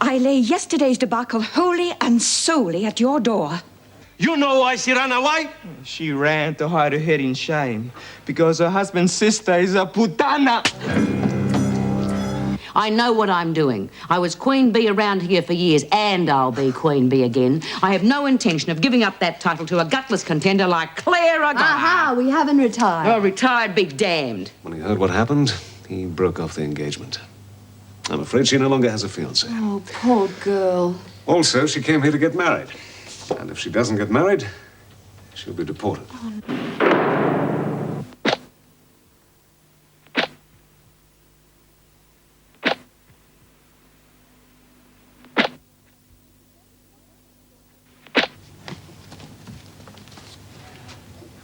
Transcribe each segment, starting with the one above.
I lay yesterday's debacle wholly and solely at your door. You know why she ran away? She ran to hide her head in shame because her husband's sister is a putana. I know what I'm doing. I was Queen Bee around here for years, and I'll be Queen Bee again. I have no intention of giving up that title to a gutless contender like Clara. Aha, we haven't retired. Oh, retired be damned. When he heard what happened, he broke off the engagement. I'm afraid she no longer has a fiancé. Oh, poor girl. Also, she came here to get married. And if she doesn't get married, she'll be deported.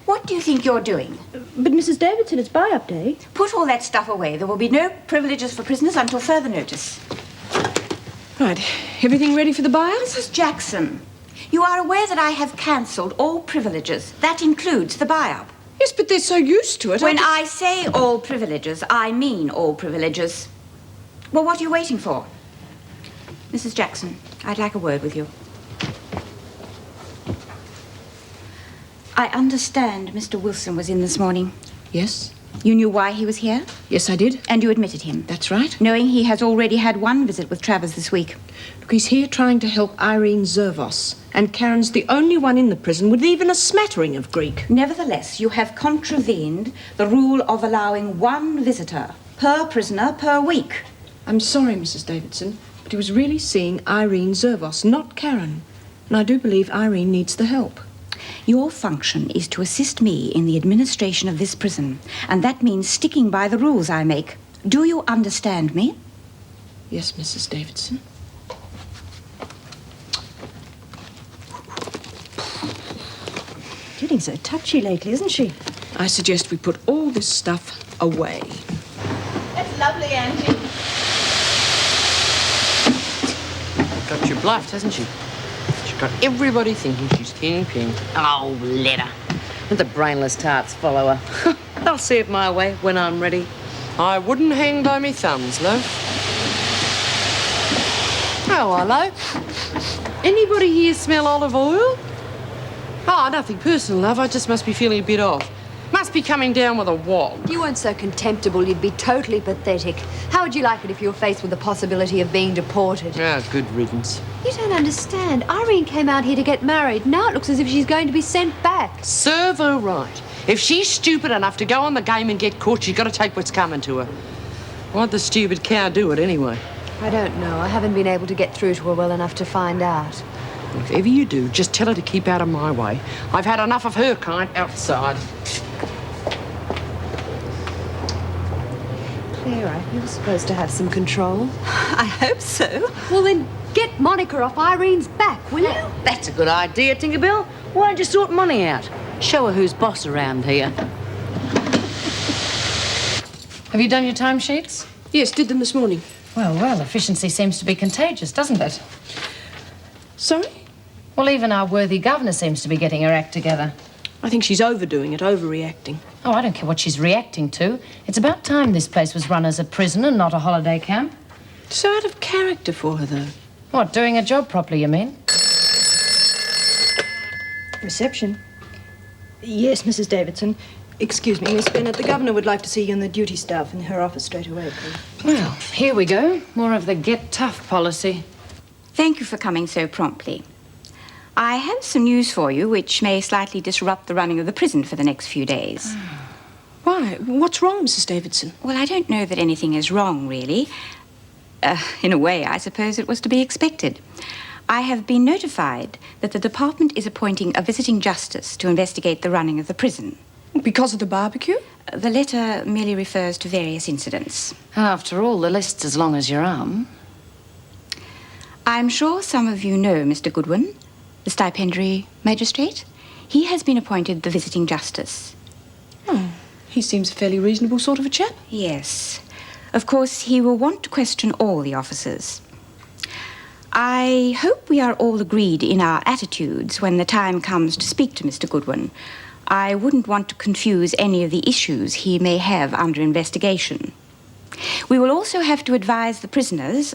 What do you think you're doing? But, Mrs. Davidson, it's buy-up day. Put all that stuff away. There will be no privileges for prisoners until further notice. Right. Everything ready for the buy-up? Mrs. Jackson, you are aware that I have cancelled all privileges. That includes the buy-up. Yes, but they're so used to it. When I say all privileges, I mean all privileges. Well, what are you waiting for? Mrs. Jackson, I'd like a word with you. I understand Mr. Wilson was in this morning. Yes. You knew why he was here? Yes, I did. And you admitted him? That's right. Knowing he has already had one visit with Travers this week. Look, he's here trying to help Irene Zervos. And Karen's the only one in the prison with even a smattering of Greek. Nevertheless, you have contravened the rule of allowing one visitor per prisoner per week. I'm sorry, Mrs. Davidson, but he was really seeing Irene Zervos, not Karen. And I do believe Irene needs the help. Your function is to assist me in the administration of this prison, and that means sticking by the rules I make. Do you understand me? Yes, Mrs. Davidson. Getting so touchy lately, isn't she? I suggest we put all this stuff away. That's lovely, Angie. Got you bluffed, hasn't she? She's got everybody thinking she's kingpin. Oh, let her. Let the brainless tarts follow her. I'll see it my way when I'm ready. I wouldn't hang by me thumbs, love. Oh, hello. Anybody here smell olive oil? Oh, nothing personal, love. I just must be feeling a bit off. Must be coming down with a wog. If you weren't so contemptible, you'd be totally pathetic. How would you like it if you were faced with the possibility of being deported? Ah, good riddance. You don't understand. Irene came out here to get married. Now it looks as if she's going to be sent back. Serve her right. If she's stupid enough to go on the game and get caught, she's got to take what's coming to her. Why'd the stupid cow do it anyway? I don't know. I haven't been able to get through to her well enough to find out. If ever you do, just tell her to keep out of my way. I've had enough of her kind outside. Clara, you're supposed to have some control. I hope so. Well, then get Monica off Irene's back, will you? That's a good idea, Tinkerbell. Why don't you sort money out? Show her who's boss around here. Have you done your timesheets? Yes, did them this morning. Well, efficiency seems to be contagious, doesn't it? Sorry? Well, even our worthy governor seems to be getting her act together. I think she's overdoing it, overreacting. Oh, I don't care what she's reacting to. It's about time this place was run as a prison and not a holiday camp. So out of character for her, though. What, doing a job properly, you mean? Reception. Yes, Mrs. Davidson. Excuse me, Miss Bennett. The governor would like to see you and the duty staff in her office straight away, please. Well, here we go. More of the get tough policy. Thank you for coming so promptly. I have some news for you which may slightly disrupt the running of the prison for the next few days. Why? What's wrong, Mrs. Davidson? Well, I don't know that anything is wrong, really. In a way, I suppose it was to be expected. I have been notified that the department is appointing a visiting justice to investigate the running of the prison. Because of the barbecue? The letter merely refers to various incidents. After all, the list's as long as your arm. I'm sure some of you know Mr. Goodwin, the stipendiary magistrate. He has been appointed the visiting justice. Oh, he seems a fairly reasonable sort of a chap. Yes. Of course, he will want to question all the officers. I hope we are all agreed in our attitudes when the time comes to speak to Mr. Goodwin. I wouldn't want to confuse any of the issues he may have under investigation. We will also have to advise the prisoners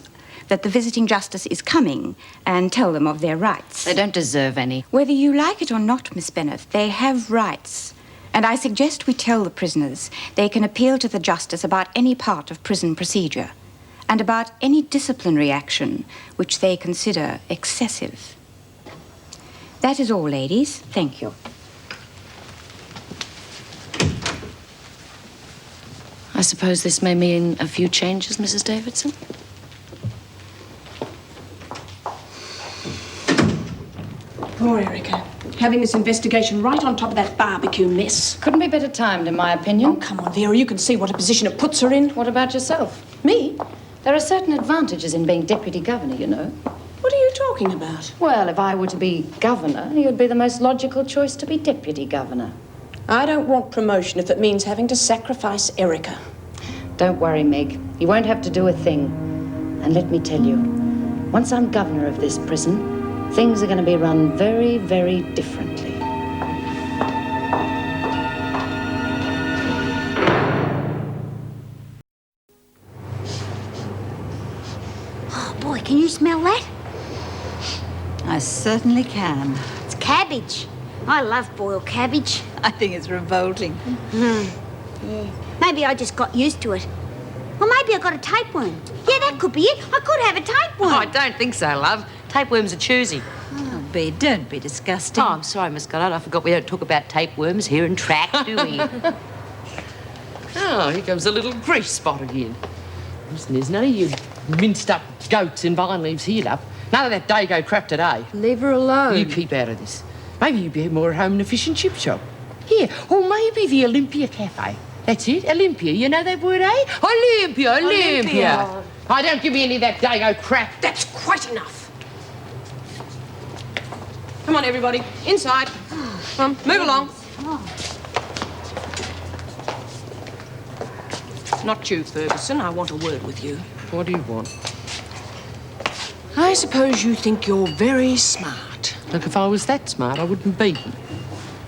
that the visiting justice is coming and tell them of their rights. They don't deserve any. Whether you like it or not, Miss Bennett, they have rights. And I suggest we tell the prisoners they can appeal to the justice about any part of prison procedure and about any disciplinary action which they consider excessive. That is all, ladies. Thank you. I suppose this may mean a few changes, Mrs. Davidson? Poor Erica. Having this investigation right on top of that barbecue mess. Couldn't be better timed, in my opinion. Oh, come on, Vera. You can see what a position it puts her in. What about yourself? Me? There are certain advantages in being deputy governor, you know. What are you talking about? Well, if I were to be governor, you'd be the most logical choice to be deputy governor. I don't want promotion if it means having to sacrifice Erica. Don't worry, Meg. You won't have to do a thing. And let me tell you, once I'm governor of this prison, things are going to be run very, very differently. Oh, boy, can you smell that? I certainly can. It's cabbage. I love boiled cabbage. I think it's revolting. Yeah. Maybe I just got used to it. Or maybe I got a tapeworm. Yeah, that could be it. I could have a tapeworm. Oh, I don't think so, love. Tapeworms are choosy. Oh, Bea, don't be disgusting. Oh, I'm sorry, Miss Goddard. I forgot we don't talk about tapeworms here in track, do we? Oh, here comes a little grease spot again. Listen, there's none of you minced-up goats and vine leaves here, love. None of that Dago crap today. Leave her alone. You keep out of this. Maybe you'd be more at home in a fish and chip shop. Here, or maybe the Olympia Cafe. That's it, Olympia. You know that word, eh? Olympia. Oh, don't give me any of that Dago crap. That's quite enough. Come on, everybody. Inside. Come on, move along. Not you, Ferguson. I want a word with you. What do you want? I suppose you think you're very smart. Look, if I was that smart, I wouldn't be.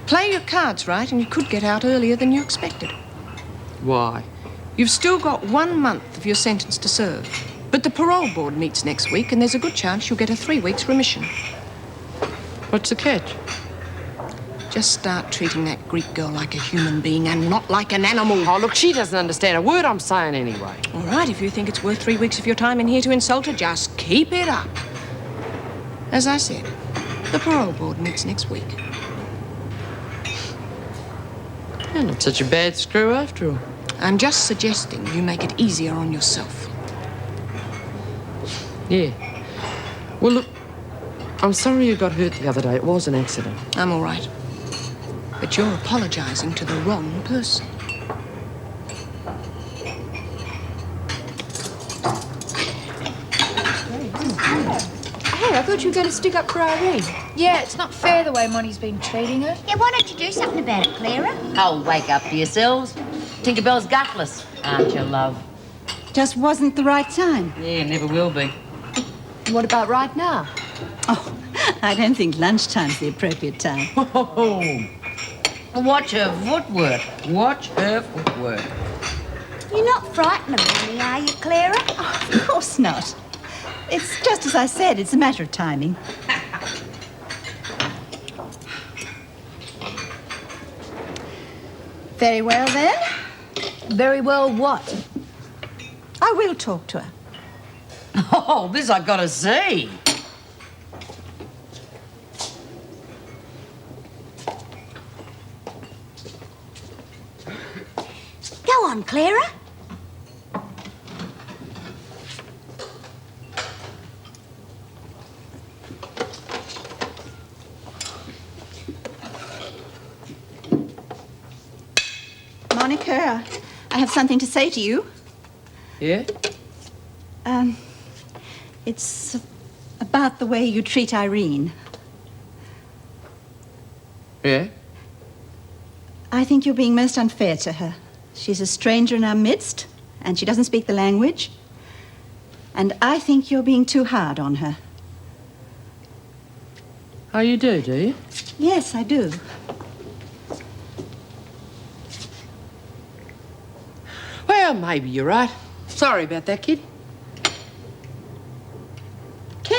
Play your cards right and you could get out earlier than you expected. Why? You've still got 1 month of your sentence to serve. But the parole board meets next week and there's a good chance you'll get a 3 weeks remission. What's the catch? Just start treating that Greek girl like a human being and not like an animal. Oh, look, she doesn't understand a word I'm saying anyway. All right, if you think it's worth 3 weeks of your time in here to insult her, just keep it up. As I said, the parole board meets next week. You're not such a bad screw after all. I'm just suggesting you make it easier on yourself. Yeah. Well, look, I'm sorry you got hurt the other day. It was an accident. I'm all right. But you're apologising to the wrong person. Hey, I thought you were going to stick up for Irene. Yeah, it's not fair the way Monty's been treating her. Yeah, why don't you do something about it, Clara? Oh, wake up to yourselves. Tinkerbell's gutless, aren't you, love? Just wasn't the right time. Yeah, never will be. What about right now? Oh, I don't think lunchtime's the appropriate time. Oh, watch her footwork. Watch her footwork. You're not frightened of me, are you, Clara? Oh, of course not. It's just as I said, it's a matter of timing. Very well, then. Very well what? I will talk to her. Oh, this I gotta see. Go on, Clara. Monica, I have something to say to you. Yeah? It's about the way you treat Irene. Yeah? I think you're being most unfair to her. She's a stranger in our midst, and she doesn't speak the language. And I think you're being too hard on her. Oh, you do you? Yes, I do. Well, maybe you're right. Sorry about that, kid.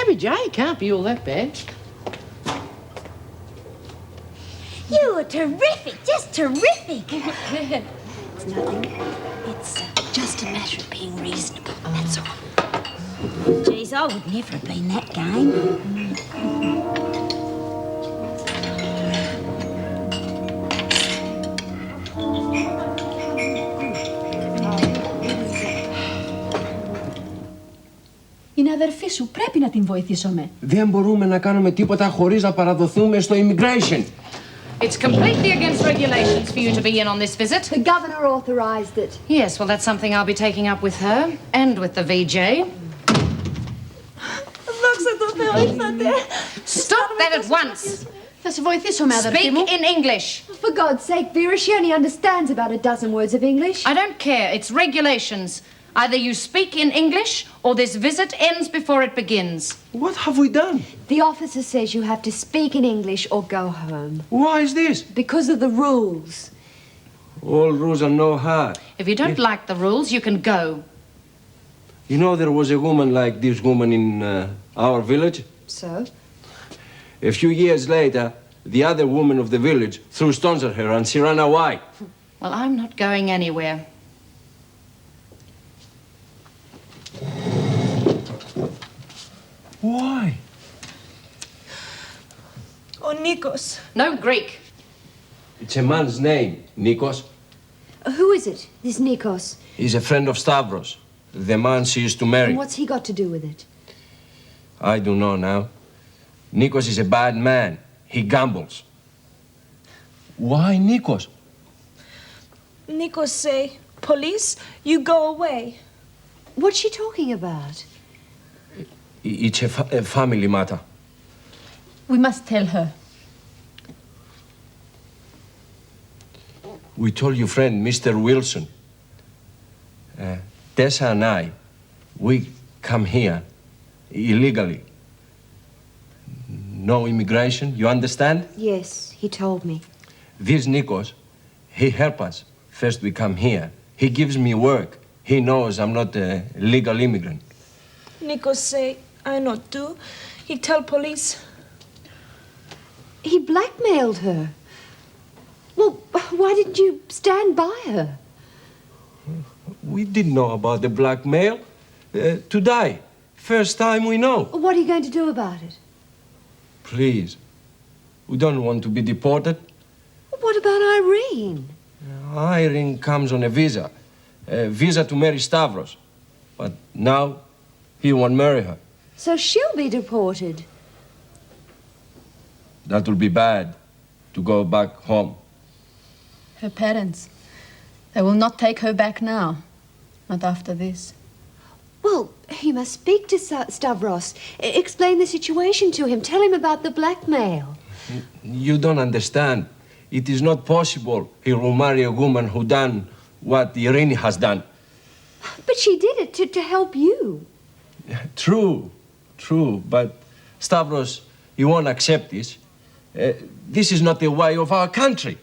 cabbage, eh? Can't be all that bad. You were terrific, just terrific. It's nothing. It's just a matter of being reasonable, that's all. Geez, I would never have been that game. Είναι αδερφή σου, πρέπει να την βοηθήσουμε. Δεν μπορούμε να κάνουμε τίποτα χωρίς να παραδοθούμε στο immigration. It's completely against regulations for you to be in on this visit. The governor authorized it. Yes, well, that's something I'll be taking up with her and with the VJ. Stop that at once. Θα σε βοηθήσουμε, αδερφή μου. Speak in English. For God's sake, Vera, she only understands about a dozen words of English. I don't care. It's regulations. Either you speak in English or this visit ends before it begins. What have we done? The officer says you have to speak in English or go home. Why is this? Because of the rules. All rules are no hard. If you don't like the rules, you can go. You know, there was a woman like this woman in our village. So? A few years later, the other woman of the village threw stones at her and she ran away. Well, I'm not going anywhere. Why? Ο Νίκος. No Greek. It's a man's name, Nikos. Who is it, this Nikos? He's a friend of Stavros, the man she used to marry. And what's he got to do with it? I don't know now. Nikos is a bad man. He gambles. Why Nikos? Nikos say, police, you go away. What's she talking about? It's a family matter. We must tell her. We told your friend, Mr. Wilson. Tessa and I, we come here illegally. No immigration, you understand? Yes, he told me. This Nikos, he help us. First we come here. He gives me work. He knows I'm not a legal immigrant. Nikos say, I not do. He tell police. He blackmailed her. Well, why didn't you stand by her? We didn't know about the blackmail. Today, first time we know. What are you going to do about it? Please, we don't want to be deported. What about Irene? Irene comes on a visa to marry Stavros. But now, he won't marry her. So she'll be deported. That will be bad, to go back home. Her parents. They will not take her back now. Not after this. Well, you must speak to Stavros. Explain the situation to him. Tell him about the blackmail. You don't understand. It is not possible he will marry a woman who done what Irene has done. But she did it to help you. True, but Stavros, he won't accept this. This is not the way of our country.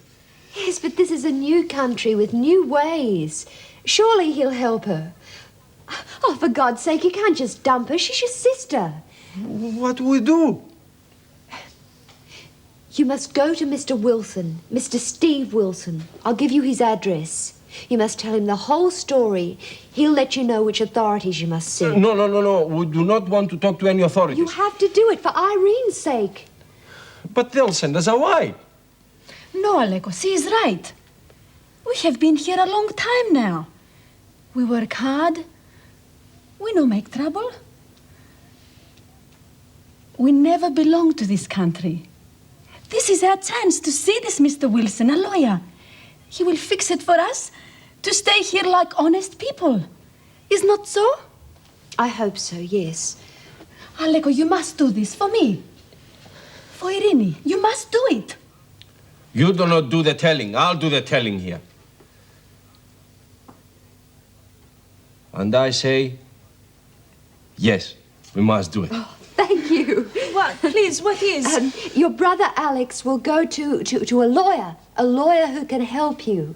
Yes, but this is a new country with new ways. Surely he'll help her. Oh, for God's sake, you can't just dump her. She's your sister. What do we do? You must go to Mr. Wilson, Mr. Steve Wilson. I'll give you his address. You must tell him the whole story. He'll let you know which authorities you must see. No. We do not want to talk to any authorities. You have to do it for Irene's sake. But they'll send us away. No, Aleko, she is right. We have been here a long time now. We work hard. We no make trouble. We never belong to this country. This is our chance to see this Mr. Wilson, a lawyer. He will fix it for us to stay here like honest people. Is not so? I hope so, yes. Aleko, you must do this for me. For Irene, you must do it. You do not do the telling. I'll do the telling here. And I say, yes, we must do it. Oh, thank you. What? Please, what is? Your brother Alex will go to a lawyer who can help you.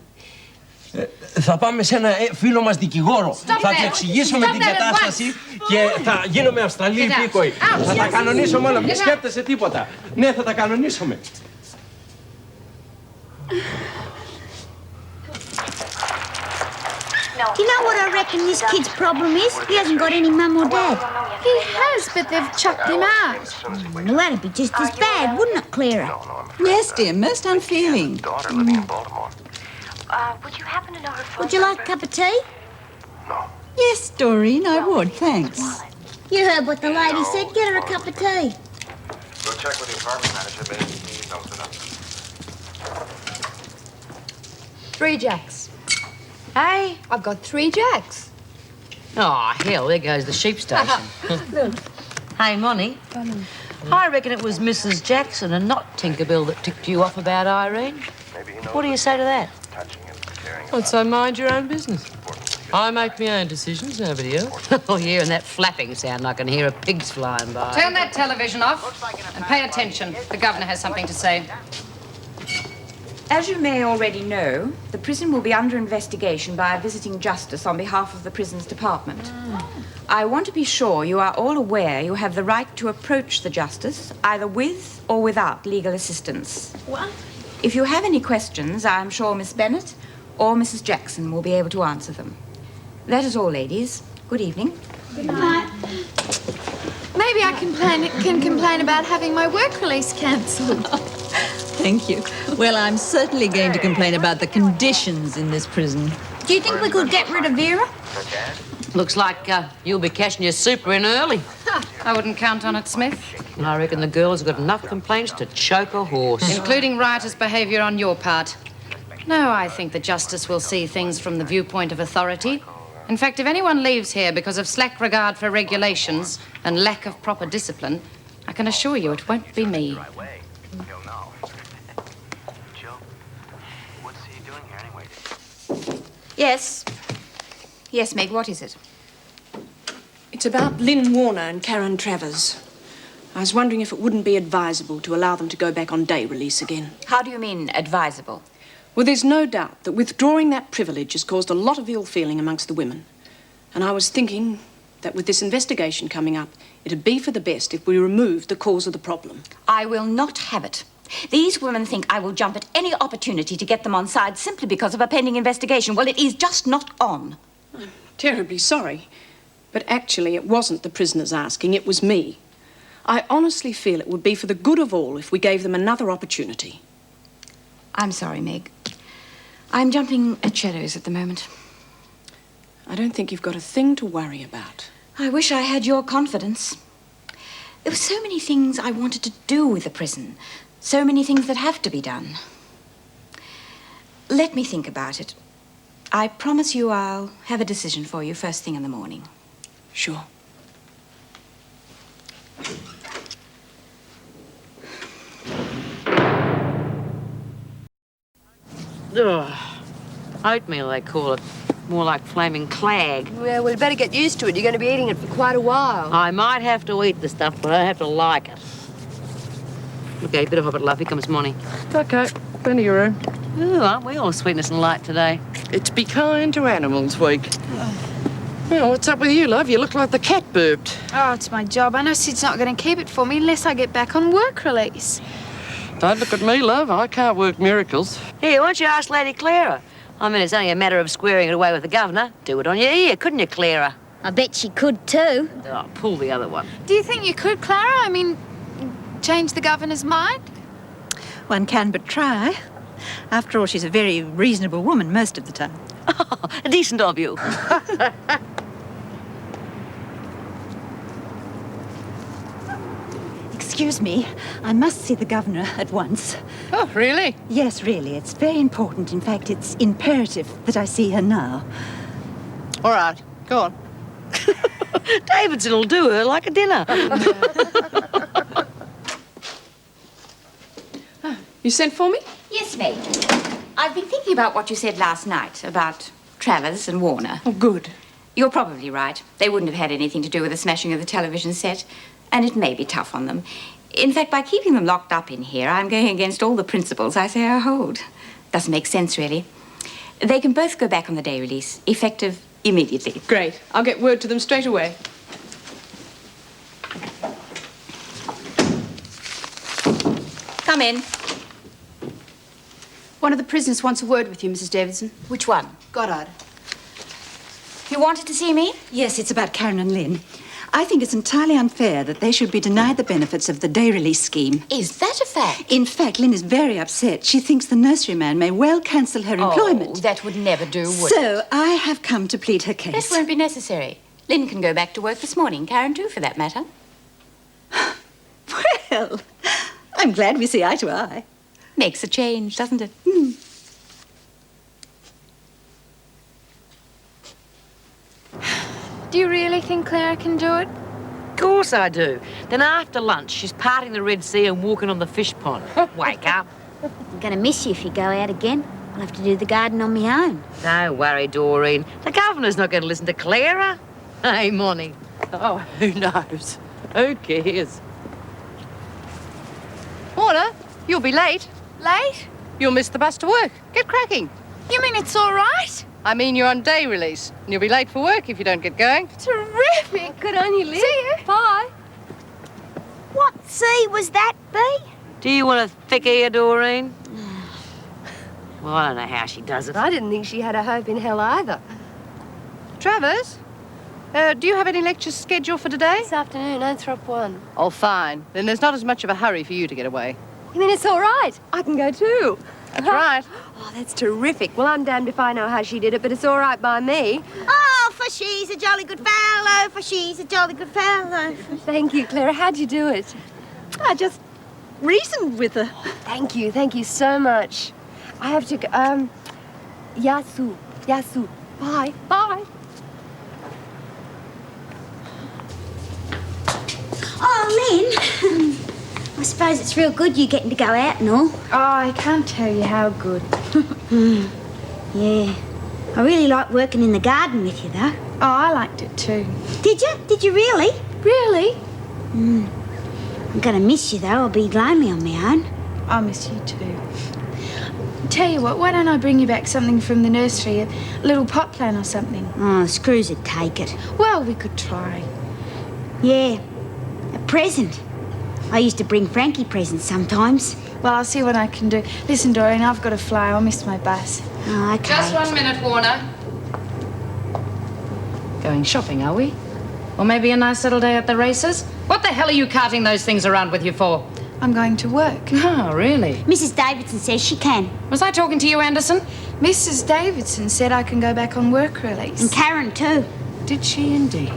Θα πάμε σε ένα φίλο μας δικηγόρο. Θα του εξηγήσουμε την κατάσταση και θα γίνουμε Αυστραλοί υπήκοοι. Θα τα κανονίσουμε όλα, μην σκέπτεσαι τίποτα. Ναι, θα τα κανονίσουμε. Do you know what I reckon this kid's problem is? He hasn't got any mum or dad. He has, but they've chucked him out. Well, that'd be just as bad, wouldn't it, Clara? Yes, dear, most unfeeling. Would you happen to know her phone? Would you like a cup of tea? Yes, Doreen, I would, thanks. You heard what the lady said. Get her a cup of tea. Go check with the apartment manager, maybe he knows enough. 3 jacks. Hey, I've got 3 jacks. Oh, hell, there goes the sheep station. Hey, Monty. I reckon it was Mrs. Jackson and not Tinkerbell that ticked you off about Irene. What do you say to that? I'd say mind your own business. I make my own decisions, nobody else. Oh, yeah, and that flapping sound, I can hear a pig's flying by. Turn that television off and pay attention. The governor has something to say. As you may already know, the prison will be under investigation by a visiting justice on behalf of the prisons department. I want to be sure you are all aware you have the right to approach the justice, either with or without legal assistance. What? If you have any questions, I'm sure Miss Bennett or Mrs. Jackson will be able to answer them. That is all, ladies. Good evening. Good night. Maybe I can complain about having my work release cancelled. Thank you. Well, I'm certainly going to complain about the conditions in this prison. Do you think we could get rid of Vera? Looks like you'll be cashing your super in early. I wouldn't count on it, Smith. I reckon the girl has got enough complaints to choke a horse. Including riotous behaviour on your part. No, I think the justice will see things from the viewpoint of authority. In fact, if anyone leaves here because of slack regard for regulations and lack of proper discipline, I can assure you it won't be me. Yes. Yes, Meg, what is it? It's about Lynn Warner and Karen Travers. I was wondering if it wouldn't be advisable to allow them to go back on day release again. How do you mean, advisable? Well, there's no doubt that withdrawing that privilege has caused a lot of ill feeling amongst the women. And I was thinking that with this investigation coming up, it'd be for the best if we removed the cause of the problem. I will not have it. These women think I will jump at any opportunity to get them on side simply because of a pending investigation. Well, it is just not on. I'm terribly sorry, but actually it wasn't the prisoners asking, it was me. I honestly feel it would be for the good of all if we gave them another opportunity. I'm sorry, Meg. I'm jumping at shadows at the moment. I don't think you've got a thing to worry about. I wish I had your confidence. There were so many things I wanted to do with the prison. So many things that have to be done. Let me think about it. I promise you I'll have a decision for you first thing in the morning. Sure. Ugh. Oatmeal, they call it. More like flaming clag. Well, we'd better get used to it. You're going to be eating it for quite a while. I might have to eat the stuff, but I have to like it. Okay, bit of a love. Here comes Monty. Okay, been to your room. Ooh, aren't we all sweetness and light today? It's Be Kind to Animals Week. Well, what's up with you, love? You look like the cat burped. Oh, it's my job. I know Sid's not going to keep it for me unless I get back on work release. Don't look at me, love. I can't work miracles. Here, why don't you ask Lady Clara? I mean, it's only a matter of squaring it away with the governor. Do it on your ear, couldn't you, Clara? I bet she could too. Oh, pull the other one. Do you think you could, Clara? I mean, change the governor's mind? One can but try. After all, she's a very reasonable woman most of the time. Oh, decent of you. Excuse me, I must see the governor at once. Oh, really? Yes, really. It's very important. In fact, it's imperative that I see her now. All right, go on. Davidson will do her like a dinner. You sent for me? Yes, Meg. I've been thinking about what you said last night about Travers and Warner. Oh, good. You're probably right. They wouldn't have had anything to do with the smashing of the television set. And it may be tough on them. In fact, by keeping them locked up in here, I'm going against all the principles I say I hold. Doesn't make sense, really. They can both go back on the day release, effective immediately. Great. I'll get word to them straight away. Come in. One of the prisoners wants a word with you, Mrs. Davidson. Which one? Goddard. You wanted to see me? Yes, it's about Karen and Lynn. I think it's entirely unfair that they should be denied the benefits of the day release scheme. Is that a fact? In fact, Lynn is very upset. She thinks the nurseryman may well cancel her employment. Oh, that would never do, would it? So I have come to plead her case. That won't be necessary. Lynn can go back to work this morning. Karen too, for that matter. Well, I'm glad we see eye to eye. Makes a change, doesn't it? Do you really think Clara can do it? Of course I do. Then after lunch, she's parting the Red Sea and walking on the fish pond. Wake up. I'm going to miss you if you go out again. I'll have to do the garden on my own. Don't worry, Doreen. The governor's not going to listen to Clara. Hey, Monty. Oh, who knows? Who cares? Warner, you'll be late. Late? You'll miss the bus to work. Get cracking. You mean it's all right? I mean, you're on day release, and you'll be late for work if you don't get going. Terrific. Good on you, Liz. See you. Bye. What sea was that, Bee? Do you want a thick ear, Doreen? Well, I don't know how she does it. I didn't think she had a hope in hell either. Travers, do you have any lectures scheduled for today? This afternoon, Anthrop 1. Oh, fine. Then there's not as much of a hurry for you to get away. You mean it's all right? I can go too. That's right. Oh, that's terrific. Well, I'm damned if I know how she did it, but it's all right by me. Oh, for she's a jolly good fellow, for she's a jolly good fellow. Thank you, Clara. How'd you do it? I just reasoned with her. Thank you so much. I have to go, Yasu. Bye. Oh, Lynn. I suppose it's real good you getting to go out and all. Oh, I can't tell you how good. Yeah. I really like working in the garden with you, though. Oh, I liked it too. Did you? Did you really? Really? I'm going to miss you, though. I'll be lonely on my own. I'll miss you too. Tell you what, why don't I bring you back something from the nursery, a little pot plant or something? Oh, the screws would take it. Well, we could try. Yeah. A present. I used to bring Frankie presents sometimes. Well, I'll see what I can do. Listen, Doreen, I've got to fly. I'll miss my bus. Oh, okay. Just 1 minute, Warner. Going shopping, are we? Or maybe a nice little day at the races? What the hell are you carting those things around with you for? I'm going to work. Oh, really? Mrs. Davidson says she can. Was I talking to you, Anderson? Mrs. Davidson said I can go back on work release. And Karen, too. Did she indeed?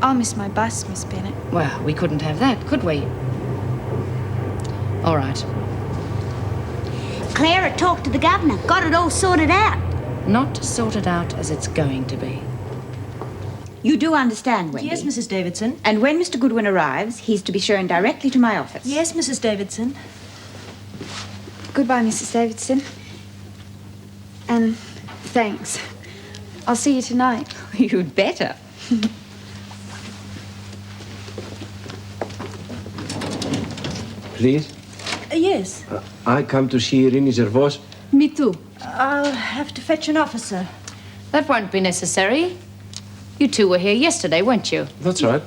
I'll miss my bus, Miss Bennett. Well, we couldn't have that, could we? All right. Clara talked to the governor. Got it all sorted out. Not sorted out as it's going to be. You do understand, Wendy? Yes, Mrs. Davidson. And when Mr. Goodwin arrives, he's to be shown directly to my office. Yes, Mrs. Davidson. Goodbye, Mrs. Davidson. And thanks. I'll see you tonight. You'd better. Please? Yes. I come to see Irini Zervos. Me too. I'll have to fetch an officer. That won't be necessary. You two were here yesterday, weren't you? That's right.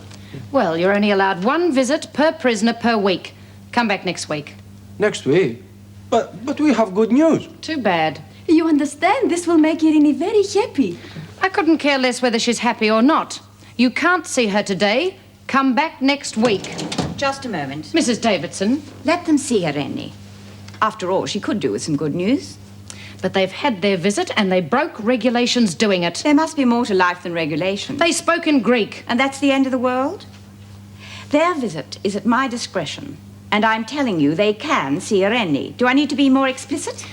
Well, you're only allowed 1 visit per prisoner per week. Come back next week. Next week? But we have good news. Too bad. You understand? This will make Irini very happy. I couldn't care less whether she's happy or not. You can't see her today. Come back next week. Just a moment. Mrs. Davidson. Let them see her, Rennie. After all, she could do with some good news. But they've had their visit and they broke regulations doing it. There must be more to life than regulation. They spoke in Greek. And that's the end of the world? Their visit is at my discretion. And I'm telling you, they can see Rennie. Do I need to be more explicit?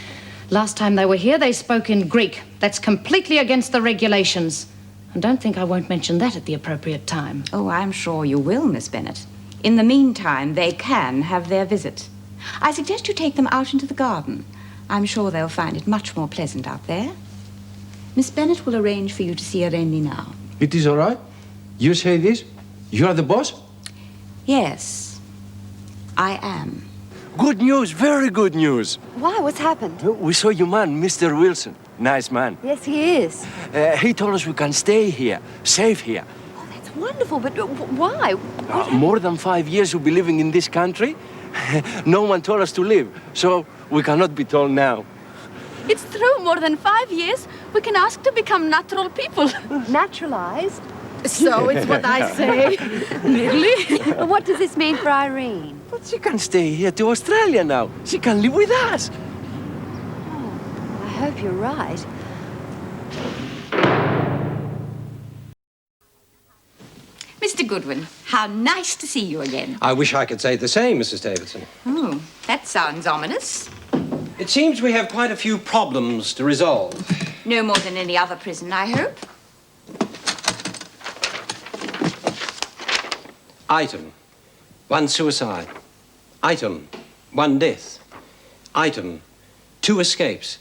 Last time they were here, they spoke in Greek. That's completely against the regulations. And don't think I won't mention that at the appropriate time. Oh, I'm sure you will, Miss Bennett. In the meantime, they can have their visit. I suggest you take them out into the garden. I'm sure they'll find it much more pleasant out there. Miss Bennett will arrange for you to see Rennie now. It is all right? You say this? You are the boss? Yes, I am. Good news, very good news. Why? What's happened? We saw your man, Mr. Wilson. Nice man. Yes, he is. He told us we can stay here, safe here. Oh, that's wonderful, but why? More than 5 years we'll be living in this country. No one told us to leave, so we cannot be told now. It's true, more than 5 years, we can ask to become natural people. Naturalized? So it's what I say. Really? But what does this mean for Irene? But she can stay here to Australia now. She can live with us. I hope you're right. Mr. Goodwin, how nice to see you again. I wish I could say the same, Mrs. Davidson. Oh, that sounds ominous. It seems we have quite a few problems to resolve. No more than any other prison, I hope. Item, 1 suicide. Item, 1 death. Item, 2 escapes.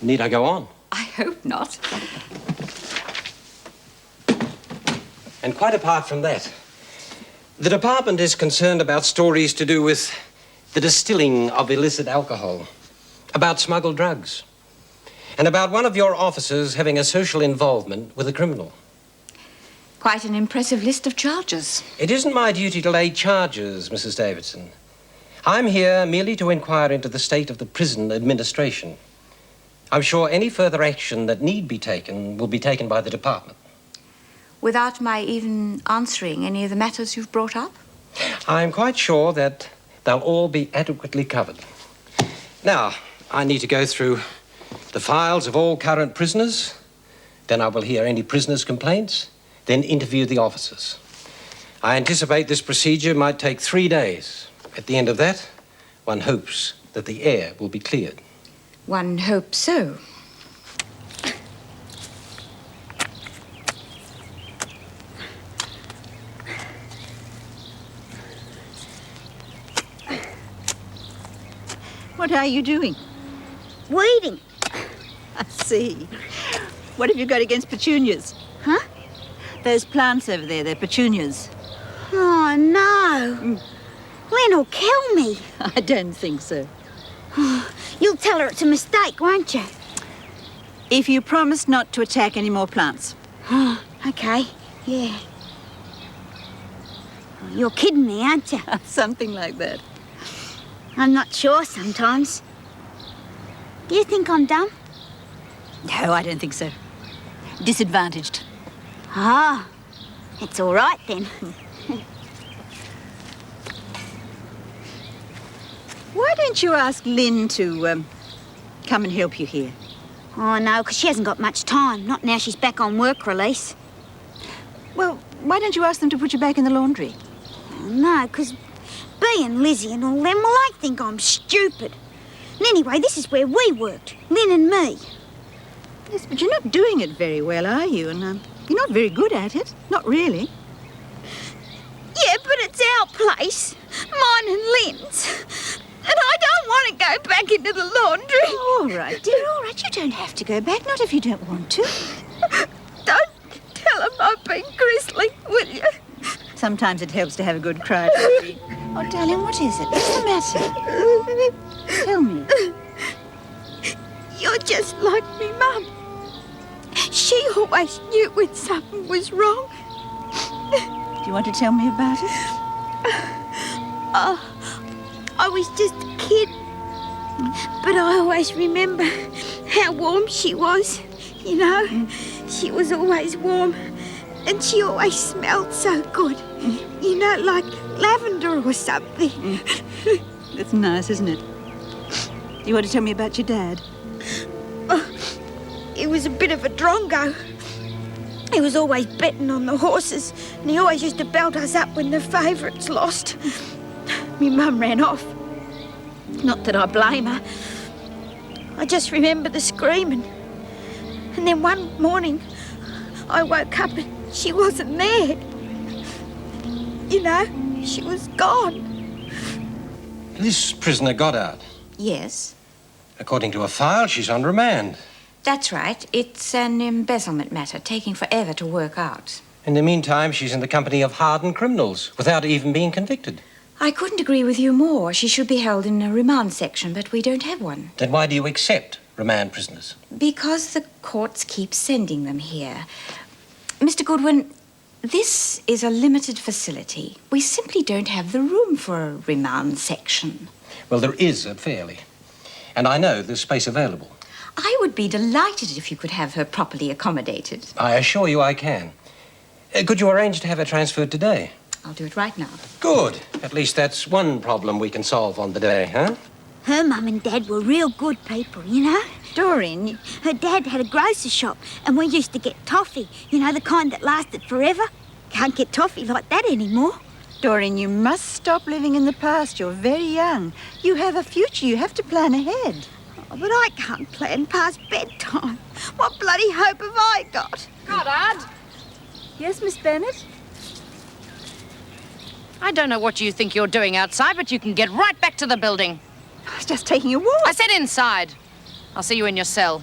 Need I go on? I hope not. And quite apart from that, the department is concerned about stories to do with the distilling of illicit alcohol, about smuggled drugs, and about one of your officers having a social involvement with a criminal. Quite an impressive list of charges. It isn't my duty to lay charges, Mrs. Davidson. I'm here merely to inquire into the state of the prison administration. I'm sure any further action that need be taken will be taken by the department. Without my even answering any of the matters you've brought up? I'm quite sure that they'll all be adequately covered. Now, I need to go through the files of all current prisoners. Then I will hear any prisoners' complaints, then interview the officers. I anticipate this procedure might take 3 days. At the end of that, one hopes that the air will be cleared. One hopes so. What are you doing? Weeding. I see. What have you got against petunias? Huh? Those plants over there, they're petunias. Oh, no. Lynn will kill me. I don't think so. You'll tell her it's a mistake, won't you? If you promise not to attack any more plants. Okay, yeah. You're kidding me, aren't you? Something like that. I'm not sure sometimes. Do you think I'm dumb? No, I don't think so. Disadvantaged. Ah, it's all right then. Why don't you ask Lynn to come and help you here? Oh, no, because she hasn't got much time. Not now she's back on work release. Well, why don't you ask them to put you back in the laundry? Oh, no, because being Lizzie and all them, well, I think I'm stupid. And anyway, this is where we worked, Lynn and me. Yes, but you're not doing it very well, are you? And you're not very good at it. Not really. Yeah, but it's our place. Mine and Lynn's. And I don't want to go back into the laundry. All right, dear, all right. You don't have to go back, not if you don't want to. Don't tell them I've been grisly, will you? Sometimes it helps to have a good cry. Oh, darling, what is it? What's the matter? Tell me. You're just like me mum. She always knew when something was wrong. Do you want to tell me about it? I was just a kid. But I always remember how warm she was, you know. She was always warm. And she always smelled so good. You know, like lavender or something. That's nice, isn't it? You want to tell me about your dad? He was a bit of a drongo. He was always betting on the horses, and he always used to belt us up when the favourites lost. Me mum ran off. Not that I blame her. I just remember the screaming. And then one morning, I woke up and she wasn't there. You know, she was gone. This prisoner Goddard. Yes, According to a file, she's on remand. that's right. It's an embezzlement matter, taking forever to work out. In the meantime, she's in the company of hardened criminals without even being convicted. I couldn't agree with you more. She should be held in a remand section, but we don't have one. Then why do you accept remand prisoners? Because the courts keep sending them here. Mr. Goodwin, this is a limited facility. We simply don't have the room for a remand section. Well, there is at Fairley. And I know there's space available. I would be delighted if you could have her properly accommodated. I assure you I can. Could you arrange to have her transferred today? I'll do it right now. Good. At least that's one problem we can solve on the day, huh? Her mum and dad were real good people, you know. Doreen, her dad had a grocery shop and we used to get toffee, you know, the kind that lasted forever. Can't get toffee like that anymore. Doreen, you must stop living in the past. You're very young. You have a future. You have to plan ahead. Oh, but I can't plan past bedtime. What bloody hope have I got? Goddard? Yes, Miss Bennett? I don't know what you think you're doing outside, but you can get right back to the building. I was just taking a walk. I said inside. I'll see you in your cell.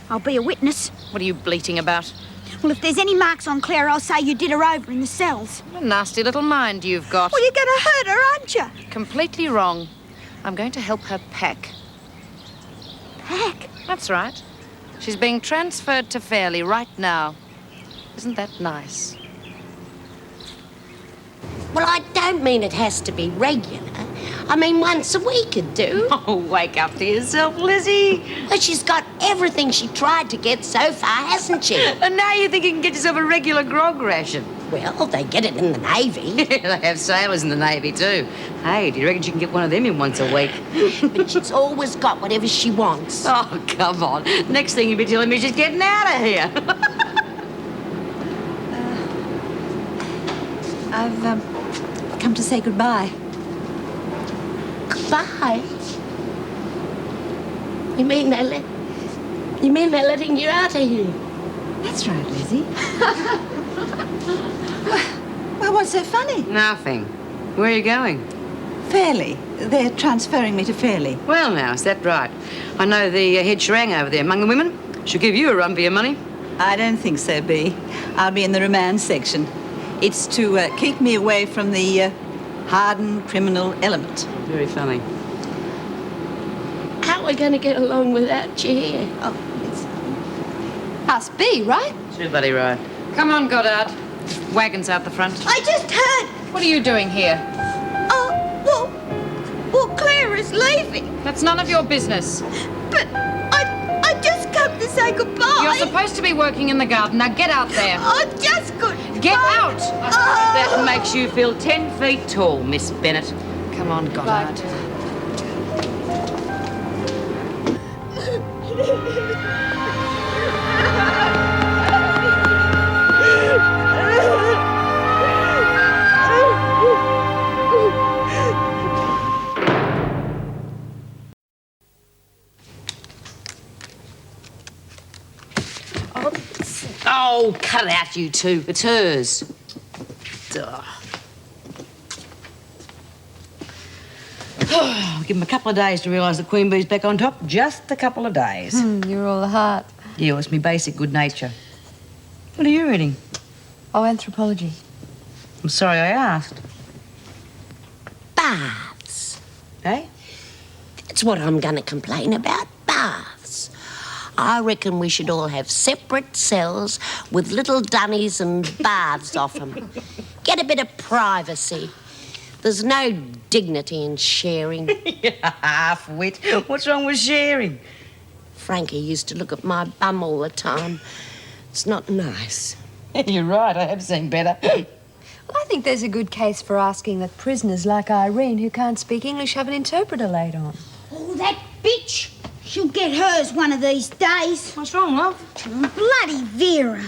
I'll be a witness. What are you bleating about? Well, if there's any marks on Clara, I'll say you did her over in the cells. What a nasty little mind you've got. Well, you're going to hurt her, aren't you? Completely wrong. I'm going to help her pack. Pack? That's right. She's being transferred to Fairley right now. Isn't that nice? Well, I don't mean it has to be regular. I mean, once a week could do. Oh, wake up to yourself, Lizzie. But she's got everything she tried to get so far, hasn't she? And now you think you can get yourself a regular grog ration? Well, they get it in the Navy. They have sailors in the Navy, too. Hey, do you reckon she can get one of them in once a week? But she's always got whatever she wants. Oh, come on. Next thing you'll be telling me she's getting out of here. I've come to say goodbye. Goodbye? You mean they're letting you out of here? That's right, Lizzie. Well, what's so funny? Nothing. Where are you going? Fairley. They're transferring me to Fairley. Well, now, is that right? I know the head sherang over there among the women. She'll give you a run for your money. I don't think so, Bea. I'll be in the remand section. It's to keep me away from the hardened criminal element. Very funny. How are we going to get along without you here? Oh, it's... House B, right? Too bloody right. Come on, Goddard. Wagon's out the front. I just heard... What are you doing here? Oh, well, Clara's leaving. That's none of your business. But I just come to say goodbye. You're supposed to be working in the garden. Now get out there. I just could... Get out! That makes you feel 10 feet tall, Miss Bennett. Come on, Goddard. Oh, cut it out, you two. It's hers. Duh. I'll give him a couple of days to realise that Queen Bee's back on top. Just a couple of days. You're all heart. Yeah, well, it's me basic good nature. What are you reading? Oh, anthropology. I'm sorry I asked. Baths. Eh? That's what I'm going to complain about. Baths. I reckon we should all have separate cells with little dunnies and baths off them. Get a bit of privacy. There's no dignity in sharing. Half-wit. What's wrong with sharing? Frankie used to look at my bum all the time. It's not nice. You're right, I have seen better. I think there's a good case for asking that prisoners like Irene who can't speak English have an interpreter laid on. Oh, that bitch. She'll get hers one of these days. What's wrong, love? Bloody Vera.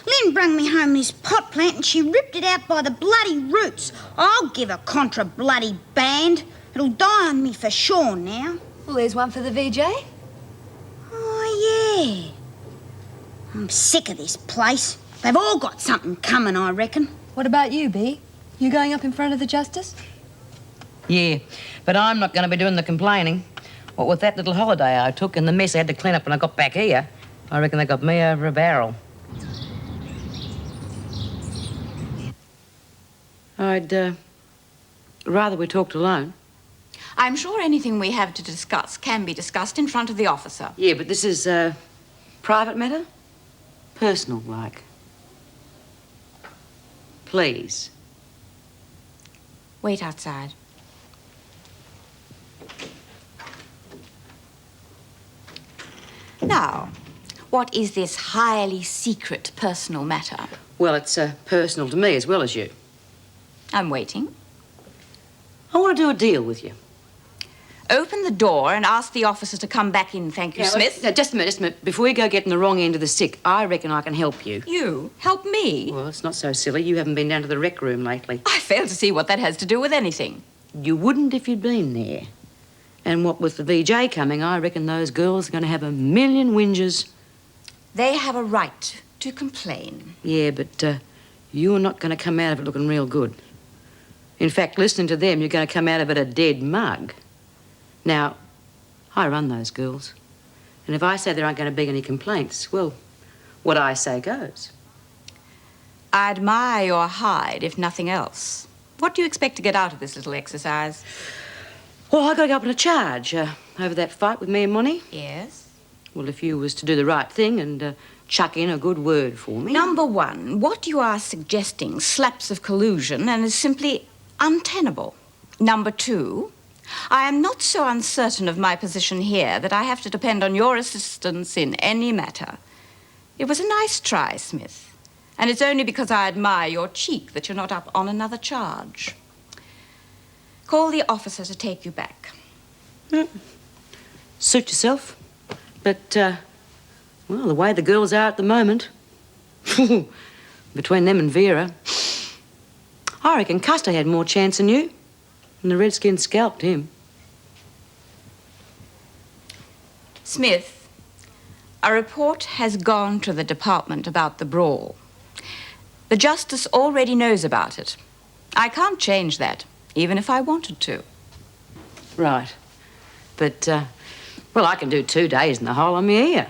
Lynn brung me home this pot plant and she ripped it out by the bloody roots. I'll give a contra bloody band. It'll die on me for sure now. Well, there's one for the VJ. Oh, yeah. I'm sick of this place. They've all got something coming, I reckon. What about you, Bea? You going up in front of the justice? Yeah, but I'm not going to be doing the complaining. What with that little holiday I took and the mess I had to clean up when I got back here, I reckon they got me over a barrel. I'd rather we talked alone. I'm sure anything we have to discuss can be discussed in front of the officer. Yeah, but this is a private matter? Personal, like. Please. Wait outside. Now, what is this highly secret personal matter? Well, it's personal to me as well as you. I'm waiting. I want to do a deal with you. Open the door and ask the officer to come back in, thank you, Smith. Just a minute. Before you go getting the wrong end of the stick, I reckon I can help you. You? Help me? Well, it's not so silly. You haven't been down to the rec room lately. I fail to see what that has to do with anything. You wouldn't if you'd been there. And what with the VJ coming, I reckon those girls are going to have a million whinges. They have a right to complain. Yeah, but you're not going to come out of it looking real good. In fact, listening to them, you're going to come out of it a dead mug. Now, I run those girls. And if I say there aren't going to be any complaints, well, what I say goes. I admire your hide, if nothing else. What do you expect to get out of this little exercise? Well, I got to go up on a charge over that fight with me and Monty. Yes? Well, if you was to do the right thing and chuck in a good word for me. Number one, what you are suggesting slaps of collusion and is simply untenable. Number two, I am not so uncertain of my position here that I have to depend on your assistance in any matter. It was a nice try, Smith. And it's only because I admire your cheek that you're not up on another charge. Call the officer to take you back. Suit yourself. But, well, the way the girls are at the moment, between them and Vera, I reckon Custer had more chance than you. And the Redskins scalped him. Smith, a report has gone to the department about the brawl. The Justice already knows about it. I can't change that, even if I wanted to. Right. But, well, I can do 2 days in the hole on me ear.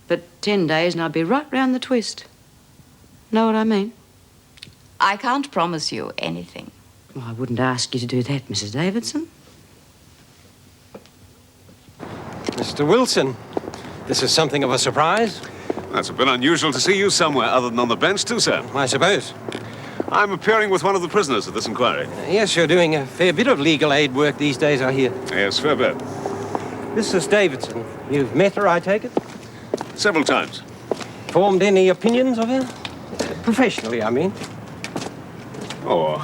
But 10 days and I'd be right round the twist. Know what I mean? I can't promise you anything. Well, I wouldn't ask you to do that, Mrs. Davidson. Mr. Wilson, this is something of a surprise. That's a bit unusual to see you somewhere other than on the bench, too, sir. I suppose. I'm appearing with one of the prisoners at this inquiry. Yes, you're doing a fair bit of legal aid work these days, I hear. Yes, fair bit. This is Davidson. You've met her, I take it? Several times. Formed any opinions of her? Professionally, I mean. Oh,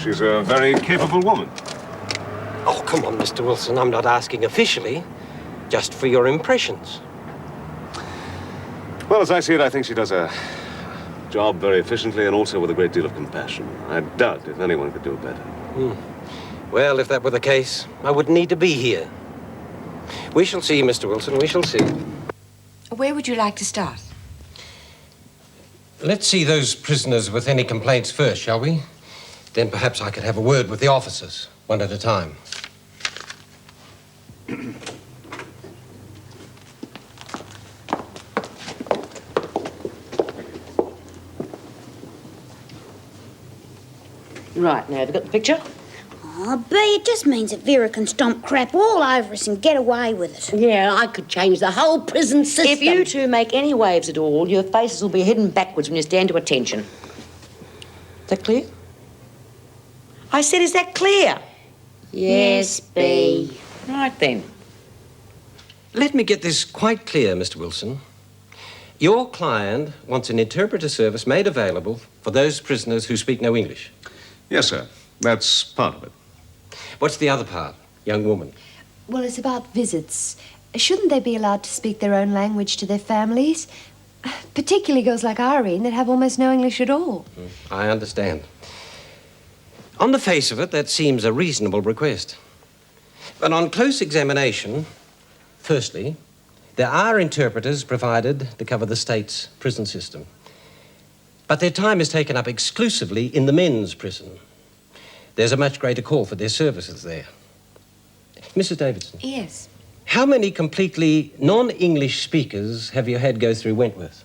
she's a very capable woman. Oh, come on, Mr. Wilson. I'm not asking officially, just for your impressions. Well, as I see it, I think she does a job very efficiently and also with a great deal of compassion. I doubt if anyone could do it better. Well, if that were the case, I wouldn't need to be here. We shall see, Mr. Wilson, we shall see. Where would you like to start? Let's see those prisoners with any complaints first, shall we? Then perhaps I could have a word with the officers, one at a time. Right, now, have you got the picture? Oh, B, it just means that Vera can stomp crap all over us and get away with it. Yeah, I could change the whole prison system. If you two make any waves at all, your faces will be hidden backwards when you stand to attention. Is that clear? I said, is that clear? Yes, B. Right then. Let me get this quite clear, Mr. Wilson. Your client wants an interpreter service made available for those prisoners who speak no English. Yes, sir. That's part of it. What's the other part, young woman? Well, it's about visits. Shouldn't they be allowed to speak their own language to their families? Particularly girls like Irene that have almost no English at all. I understand. On the face of it, that seems a reasonable request. But on close examination, firstly, there are interpreters provided to cover the state's prison system. But their time is taken up exclusively in the men's prison. There's a much greater call for their services there. Mrs. Davidson. Yes. How many completely non-English speakers have you had go through Wentworth?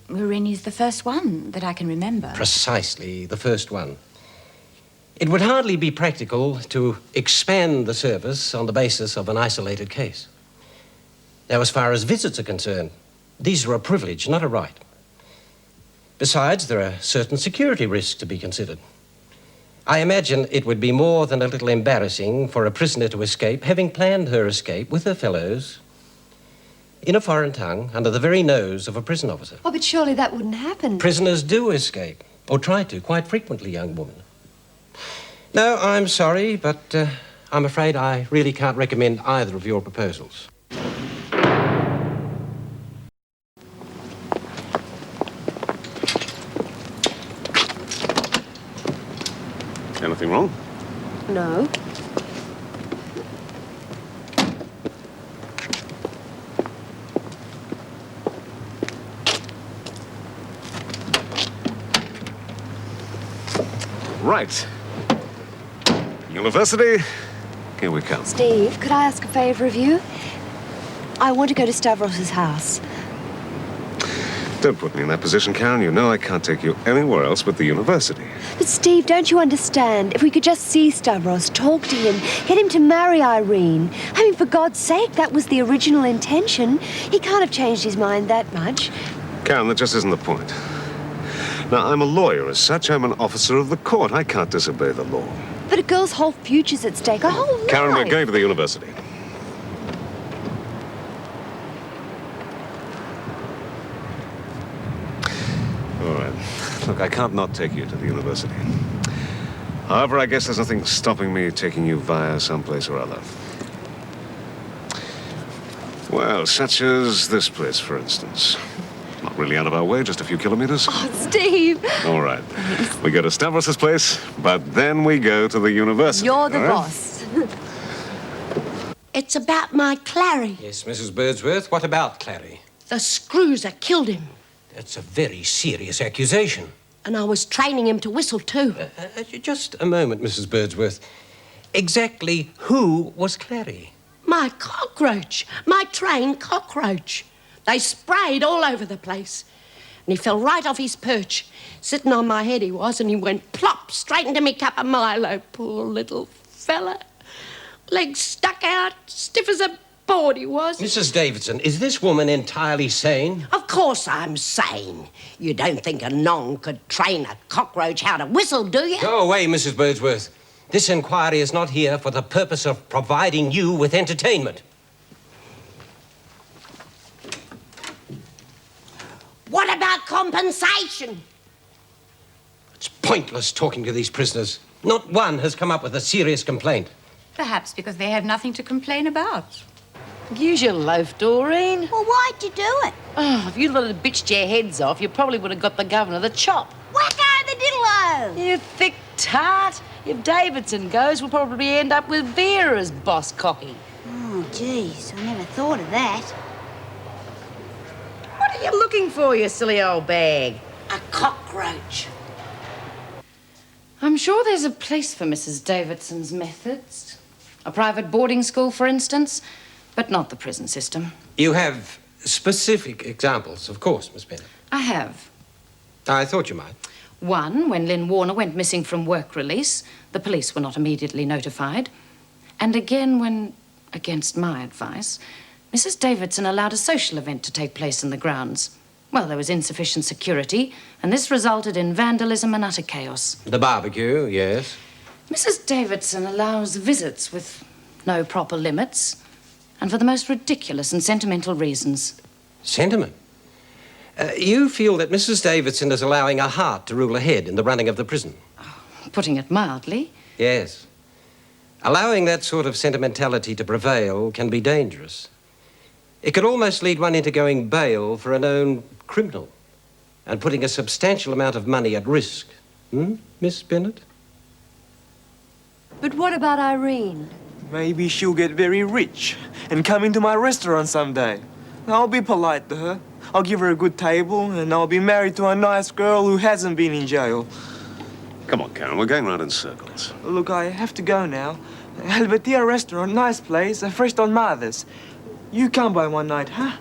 Rennie's the first one that I can remember. Precisely, the first one. It would hardly be practical to expand the service on the basis of an isolated case. Now, as far as visits are concerned, these are a privilege, not a right. Besides, there are certain security risks to be considered. I imagine it would be more than a little embarrassing for a prisoner to escape, having planned her escape with her fellows in a foreign tongue under the very nose of a prison officer. Oh, but surely that wouldn't happen. Prisoners do escape, or try to, quite frequently, young woman. No, I'm sorry, but I'm afraid I really can't recommend either of your proposals. Anything wrong? No. Right. University, here we come. Steve, could I ask a favour of you? I want to go to Stavros's house. Don't put me in that position, Karen. You know I can't take you anywhere else but the university. But Steve, don't you understand? If we could just see Stavros, talk to him, get him to marry Irene. I mean, for God's sake, that was the original intention. He can't have changed his mind that much. Karen, that just isn't the point. Now, I'm a lawyer. As such, I'm an officer of the court. I can't disobey the law. But a girl's whole future's at stake, a whole life. Karen, we're going to the university. All right. Look, I can't not take you to the university. However, I guess there's nothing stopping me taking you via someplace or other. Well, such as this place, for instance. Not really out of our way, just a few kilometers. Oh, Steve! All right. We go to Stavros's place, but then we go to the university. You're the all right? boss. It's about my Clary. Yes, Mrs. Birdsworth, what about Clary? The screwser killed him. That's a very serious accusation. And I was training him to whistle, too. Just a moment, Mrs. Birdsworth. Exactly who was Clary? My cockroach. My trained cockroach. They sprayed all over the place. And he fell right off his perch. Sitting on my head he was, and he went plop straight into me cup of Milo. Poor little fella. Legs stuck out, stiff as a board he was. Mrs. Davidson, is this woman entirely sane? Of course I'm sane. You don't think a nong could train a cockroach how to whistle, do you? Go away, Mrs. Birdsworth. This inquiry is not here for the purpose of providing you with entertainment. What about compensation? It's pointless talking to these prisoners. Not one has come up with a serious complaint. Perhaps because they have nothing to complain about. Use your loaf, Doreen. Well, why'd you do it? Oh, if you'd let it bitched your heads off, you probably would have got the governor the chop. Wacko the diddle-o! You thick tart. If Davidson goes, we'll probably end up with Vera as boss cocky. Oh, geez, I never thought of that. What are you looking for, you silly old bag? A cockroach. I'm sure there's a place for Mrs. Davidson's methods. A private boarding school, for instance, but not the prison system. You have specific examples, of course, Miss Bennett. I have. I thought you might. One, when Lynn Warner went missing from work release, the police were not immediately notified. And again, when, against my advice, Mrs. Davidson allowed a social event to take place in the grounds. Well, there was insufficient security, and this resulted in vandalism and utter chaos. The barbecue, yes. Mrs. Davidson allows visits with no proper limits, and for the most ridiculous and sentimental reasons. Sentiment? You feel that Mrs. Davidson is allowing her heart to rule ahead in the running of the prison? Putting it mildly. Yes. Allowing that sort of sentimentality to prevail can be dangerous. It could almost lead one into going bail for a known criminal and putting a substantial amount of money at risk. Miss Bennett? But what about Irene? Maybe she'll get very rich and come into my restaurant someday. I'll be polite to her. I'll give her a good table and I'll be married to a nice girl who hasn't been in jail. Come on, Karen, we're going round in circles. Look, I have to go now. Helvetia restaurant, nice place, fresh on mothers. You come by one night, huh?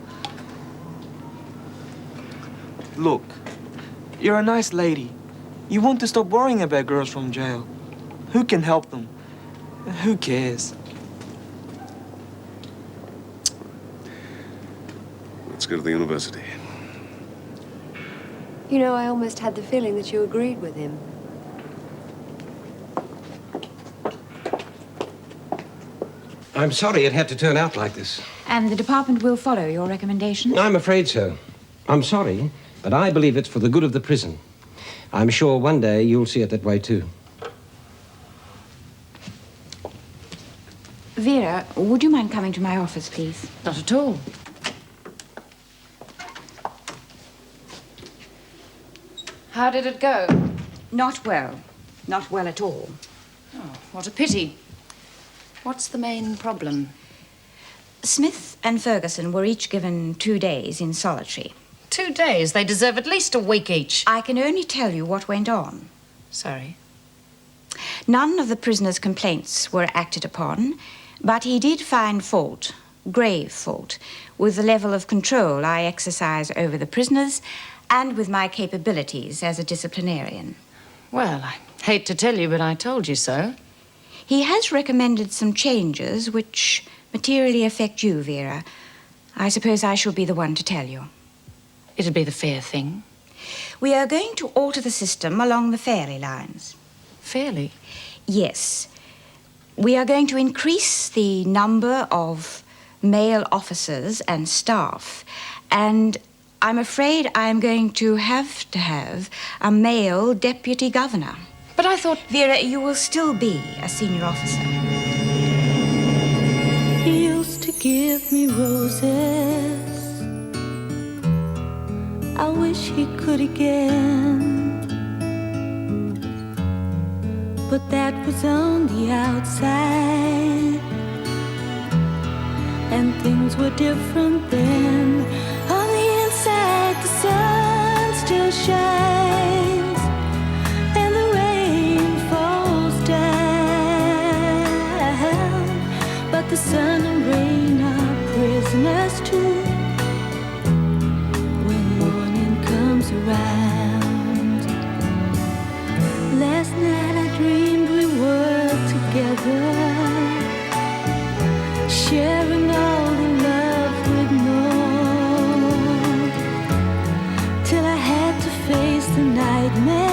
Look, you're a nice lady. You want to stop worrying about girls from jail. Who can help them? Who cares? Let's go to the university. You know, I almost had the feeling that you agreed with him. I'm sorry it had to turn out like this. And the department will follow your recommendations? I'm afraid so. I'm sorry, but I believe it's for the good of the prison. I'm sure one day you'll see it that way, too. Vera, would you mind coming to my office, please? Not at all. How did it go? Not well. Not well at all. Oh, what a pity. What's the main problem? Smith and Ferguson were each given 2 days in solitary. 2 days? They deserve at least a week each. I can only tell you what went on. Sorry. None of the prisoner's complaints were acted upon, but he did find fault, grave fault, with the level of control I exercise over the prisoners and with my capabilities as a disciplinarian. Well, I hate to tell you, but I told you so. He has recommended some changes which materially affect you, Vera. I suppose I shall be the one to tell you. It'd be the fair thing. We are going to alter the system along the Fairley lines. Fairley? Yes. We are going to increase the number of male officers and staff, and I'm afraid I'm going to have a male deputy governor. But I thought... Vera, you will still be a senior officer. He used to give me roses. I wish he could again. But that was on the outside, and things were different then. On the inside, the sun still shines, and the rain falls down. But the sun and rain are prisoners too when morning comes around. Last night I dreamed we were together, sharing all the love we'd known, till I had to face the nightmare.